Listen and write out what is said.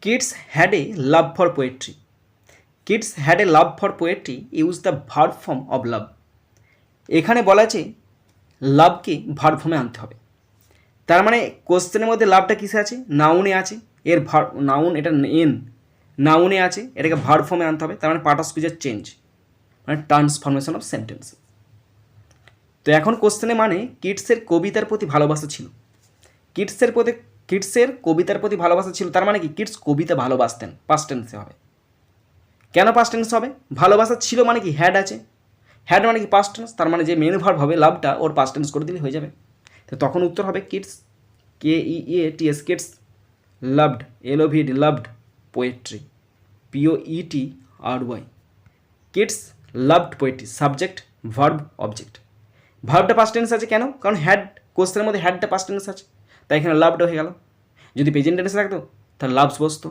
Kids had a love for poetry. Keats had a love for poetry use the verb form of love. এখানে বলা আছে লাভকে verb ফর্মে আনতে হবে। তার মানে কোশ্চেনের মধ্যে লাভটা কিসে আছে? নাউনে আছে। এর নাউন, এটা নাউনে আছে, এটাকে ভার্ব ফর্মে আনতে হবে। তার মানে পার্ট অফ স্পিচের চেঞ্জ, মানে ট্রান্সফরমেশন অফ সেন্টেন্স। তো এখন কোশ্চেনে মানে কিডসের কবিতার প্রতি ভালোবাসা ছিল। কিডসের কবিতার প্রতি ভালোবাসা ছিল, তার মানে কি কিডস কবিতা ভালোবাসতেন। পাস্ট টেন্সে হবে। কেন পাস্ট টেন্স হবে? ভালোবাসা ছিল মানে কি হ্যাড আছে, হ্যাড মানে কি পাস্ট টেন্স, তার মানে যে মেন ভার্ব হবে লাভটা ওর পাস্ট টেন্স করে দিলে হয়ে যাবে। তো তখন উত্তর হবে Keats, KEATS, Keats loved, LOVED, loved poetry, POETRY। Keats loved poetry, subject verb object. ভার্বটা পাস্ট টেন্স আছে কেন? কারণ হ্যাড, কোশ্চেনের মধ্যে হ্যাডটা পাস্ট টেন্স আছে, তাই এখানে লাভড হয়ে গেল। যদি প্রেজেন্ট টেন্সে থাকতো তাহলে লাভস বসতো।